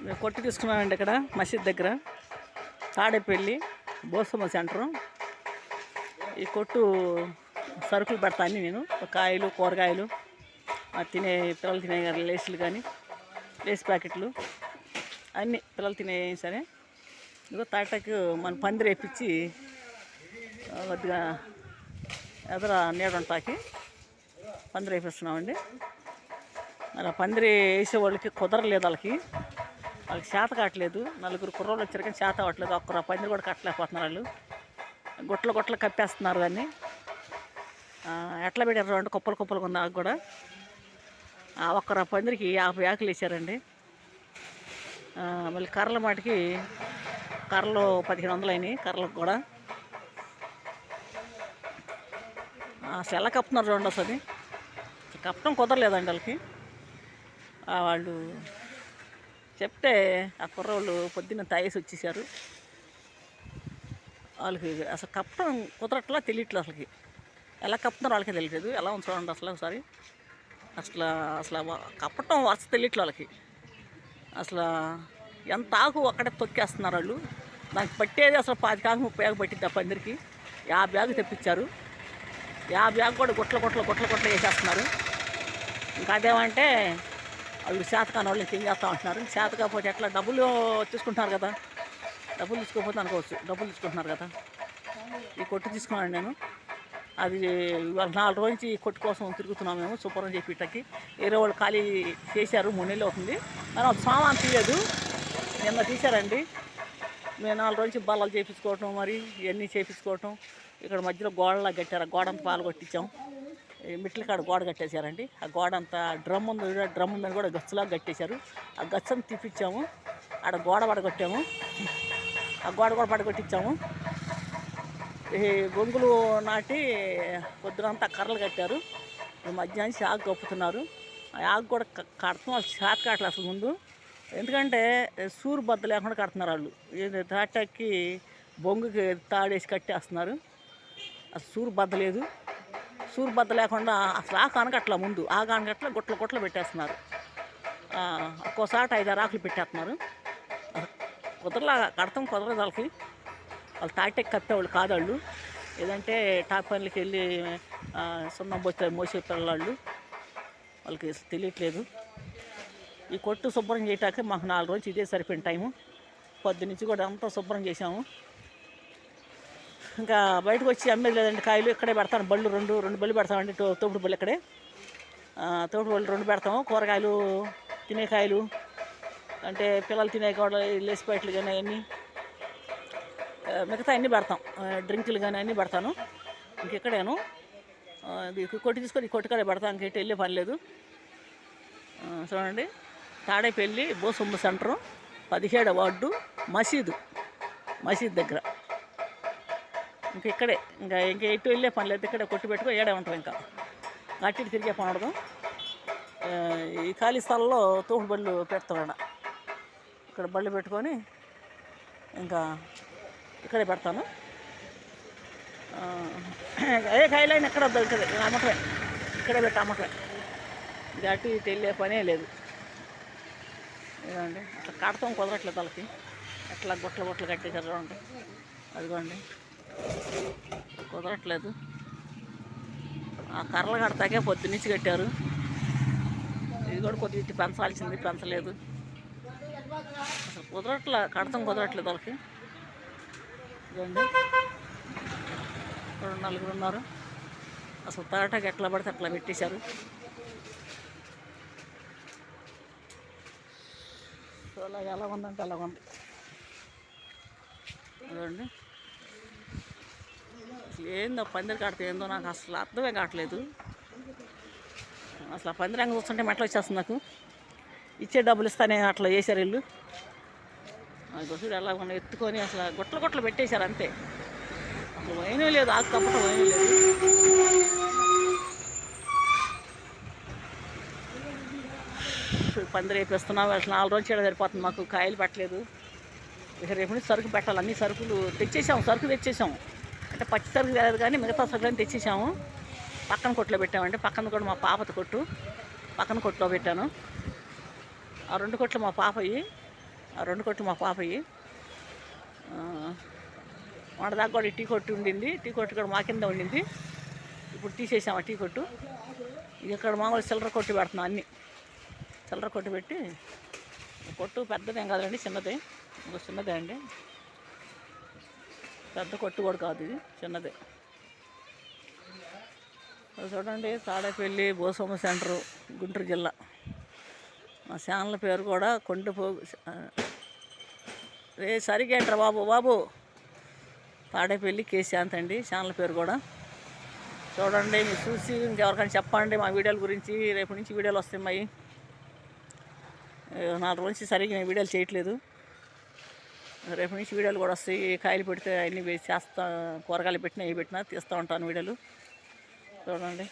మేము కొట్టు తీసుకున్నామండి ఇక్కడ మసీద్ దగ్గర తాడేపల్లి బోసమ్మ సెంటరు. ఈ కొట్టు సరుకులు పెడతా అన్నీ నేను, కాయలు కూరగాయలు తినే పిల్లలు తినే లేసులు కానీ లేస్ ప్యాకెట్లు అన్నీ పిల్లలు తినే సరే. ఇదిగో తాటకు మన పందిరి వేయించి కొద్దిగా ఎదర నీడంటాకి పందిరి వేపిస్తున్నామండి. మరి ఆ పందిరి వేసే వాళ్ళకి కుదరలేదు, వాళ్ళకి చేత కావట్లేదు. నలుగురు కుర్రోళ్ళు వచ్చారు కానీ చేత అవ్వట్లేదు. ఒక్కరు పందిరి కూడా కట్టలేకపోతున్నారు. వాళ్ళు గుట్టలు కప్పేస్తున్నారు దాన్ని. ఎట్లా పెట్టారు అంటే కుప్పలు ఉంది. నాకు కూడా ఒక్కరు పందిరికి 50 ఆకులు వేసారండి. మళ్ళీ కర్రల మాటికి కర్రలు 1500 అయినాయి. కర్రలకు కూడా అసలు ఎలా కప్పుతున్నారు చూడండి. అసలు కప్పడం కుదరలేదండి వాళ్ళకి. వాళ్ళు చెప్తే ఆ కుర్రోళ్ళు పొద్దున్న తాగేసి వచ్చేసారు. వాళ్ళకి అసలు కప్పడం కుదరట్లా, తెలియట్లేదు. అసలుకి ఎలా కప్పుతున్నారో వాళ్ళకే తెలియలేదు. ఎలా ఉంది చూడండి అసలు ఒకసారి. అసలు కప్పటం వరుస తెలియట్లేదు వాళ్ళకి. అసలు ఎంత ఆకు అక్కడే తొక్కేస్తున్నారు వాళ్ళు. దానికి పట్టేది అసలు 25 ఆకు 30 ఆకు పట్టిద్ది. ఆ పందిరికి 50 ఆకు తెప్పించారు. 50 ఆకు కూడా గుట్ల వేసేస్తున్నారు. ఇంకా అదేమంటే వాళ్ళు శాతకాని వాళ్ళని తింగేస్తూ ఉంటున్నారు. శాత కాకపోతే ఎట్లా డబ్బులు తీసుకుంటున్నారు కదా, డబ్బులు తీసుకోకపోతే అనుకోవచ్చు. డబ్బులు తీసుకుంటున్నారు కదా. ఈ కొట్టు తీసుకున్నాను నేను. అది ఇవాళ 4 రోజు నుంచి ఈ కొట్టు కోసం తిరుగుతున్నాం మేము. శుభ్రం చేపిట్టకి వేరే వాళ్ళు ఖాళీ చేశారు. 3 నెలలు అవుతుంది. మనం సామాన్ తీయలేదు, నిన్న తీశారండి. మేము 4 రోజు నుంచి బల్లలు చేయించుకోవటం, మరి ఇవన్నీ చేయించుకోవటం. ఇక్కడ మధ్యలో గోడలా కట్టారు. ఆ గోడ అంతా పాలు కొట్టించాం. మిట్ల కాడ గోడ కట్టేశారండి. ఆ గోడ అంతా డ్రమ్ ఉంది, డ్రమ్ మీద కూడా గచ్చులాగా కట్టేశారు. ఆ గచ్చను తిప్పించాము. ఆడ గోడ పడగొట్టాము. ఆ గోడ కూడా పడగొట్టించాము. ఈ బొంగులు నాటి పొద్దునంతా కర్రలు కట్టారు. మధ్యాహ్నం ఆకు కప్పుతున్నారు. ఆ ఆకు కూడా కడతాం. వాళ్ళు చేత కావట్లేదు అసలు ముందు. ఎందుకంటే సూరు బద్ద లేకుండా కడుతున్నారు వాళ్ళు. తాటాకి బొంగుకి తాడేసి కట్టేస్తున్నారు. అసలు సూరు బద్ద లేదు. సూరు బద్ద లేకుండా అసలు ఆకు అనగట్ల ముందు. ఆకు అనగట్ల గుట్టలు పెట్టేస్తున్నారు. ఒక్కోసారి 5-6 ఆకులు పెట్టేస్తున్నారు. కుదరలా కడతాం, కుదరదు వాళ్ళకి. వాళ్ళు తాటెక్కి కప్పేవాళ్ళు కాదు వాళ్ళు. ఏదంటే టాప్ పనులకి వెళ్ళి సున్నం మోసే పిల్లలు. వాళ్ళకి తెలియట్లేదు. ఈ కొట్టు శుభ్రం చేయటానికి మాకు 4 రోజులు ఇదే సరిపోయిన టైము. పొద్దునుంచి కూడా అంతా శుభ్రం చేసాము. ఇంకా బయటకు వచ్చి అమ్మేది లేదండి. కాయలు ఇక్కడే పెడతాను. బళ్ళు రెండు బళ్ళు పెడతామండి. తోపుడు బళ్ళు ఇక్కడే. తోపుడు బళ్ళు 2 పెడతాము. కూరగాయలు, తినే కాయలు అంటే పిల్లలు తినే కూడా లేస్ ప్యాకెట్లు కానీ అవన్నీ, మిగతా అన్నీ పెడతాం. డ్రింకులు కానీ అన్నీ పెడతాను. ఇంకెక్కడేను ఇది కొట్టి తీసుకొని ఈ కొట్టుకాడే పెడతాను. ఇంకెట్టి వెళ్ళే పని లేదు. చూడండి, తాడేపల్లి బోసమ్మ సెంటరు 17వ వార్డు మసీద్ దగ్గర. ఇక్కడే ఇంకా ఎటు వెళ్ళే పని లేదు. ఇక్కడే కొట్టు పెట్టుకో ఏడే ఉంటాం. ఇంకా అట్టి తిరిగే పని ఉండదు. ఈ ఖాళీ స్థలంలో తోపుడు బళ్ళు పెడతాడు. ఇక్కడ బళ్ళు పెట్టుకొని ఇంకా ఇక్కడే పెడతాను. ఏ కాయలైనా ఎక్కడ ఇక్కడ అమ్మటమే, ఇక్కడే పెట్టి అమ్మటమే. ఇది అటు ఇటు వెళ్ళే పనే లేదు. ఇదండి అట్లా కడతాం కుదరట్లేదు వాళ్ళకి. ఎట్లా గుట్టలు కట్టేసారు చూడండి. అదిగోండి కుదరట్లేదు. ఆ కర్రలు కడతాకే పొద్దున్నుంచి కట్టారు. ఇది కూడా కొద్దిగా ఇటు పెంచాల్సింది, పెంచలేదు. అసలు కడతాం కుదరట్లేదు వాళ్ళకి. ఇదండి 4 ఉన్నారు. అసలు తాటాకి ఎట్లా పడితే అట్లా పెట్టేశారు. సో అలాగే ఎలా ఉందంటే అలా ఉంది. అదండి అసలు ఏందో పందిరి కడితే ఏందో నాకు అసలు అర్థమే కావట్లేదు. అసలు ఆ పందిరి రంగు చూస్తుంటే మెట్లు వచ్చేస్తుంది నాకు. ఇచ్చే డబ్బులు ఇస్తానే అట్లా చేశారు వీళ్ళు. గొసుడు ఎలా ఉన్న ఎత్తుకొని అసలు గుట్టలు పెట్టేశారు అంతే. అసలు వైనే లేదు. ఆకు కప్పటం వైనే లేదు. పందిరి వేపిస్తున్నాం. అసలు 4 రోజులు చేయడం సరిపోతుంది మాకు. కాయలు పెట్టలేదు. ఇక రేపు నుంచి సరుకు పెట్టాలి. అన్ని సరుకులు తెచ్చేసాము. అంటే పచ్చి సరుకు తెలియదు కానీ మిగతా సరుకులన్నీ తెచ్చేసాము. పక్కన కొట్లో పెట్టామంటే పక్కన కూడా మా పాపది కొట్టు పక్కన కొట్లో పెట్టాను. ఆ 2 కొట్లు మా పాపయ్యి. ఆ 2 కొట్లు మా పాపయ్యి. దాకా కూడా టీ కొట్టు ఉండింది. టీ కొట్టు కూడా మా కింద ఉండింది. ఇప్పుడు తీసేసాం ఆ టీ కొట్టు. ఇక్కడ మామూలు చిల్లర కొట్టు పెడుతున్నాం అన్నీ. చిల్లర కొట్టు పెట్టి కొట్టు పెద్దదేం కాదండి, చిన్నదే. ఇంకో చిన్నదే అండి, పెద్ద కొట్టు కూడా కాదు, ఇది చిన్నదే. చూడండి, తాడేపల్లి భూస్వామి సెంటరు, గుంటూరు జిల్లా. మా ఛానల్ పేరు కూడా కొండపోగు. సరిగా ఏంట్రా బాబు. తాడేపల్లి కేశాంత్ అండి ఛానల్ పేరు కూడా. చూడండి, మీరు చూసి ఇంకెవరికైనా చెప్పండి మా వీడియోల గురించి. రేపు నుంచి వీడియోలు వస్తాయి మావి. 4 రోజుల నుంచి సరిగ్గా నేను వీడియోలు చేయట్లేదు. రేపు నుంచి వీడియోలు కూడా వస్తాయి. కాయలు పెడితే అన్నీ చేస్తా, కూరగాయలు పెట్టినా ఏ పెట్టినా తీస్తూ ఉంటాను వీడియోలు. చూడండి.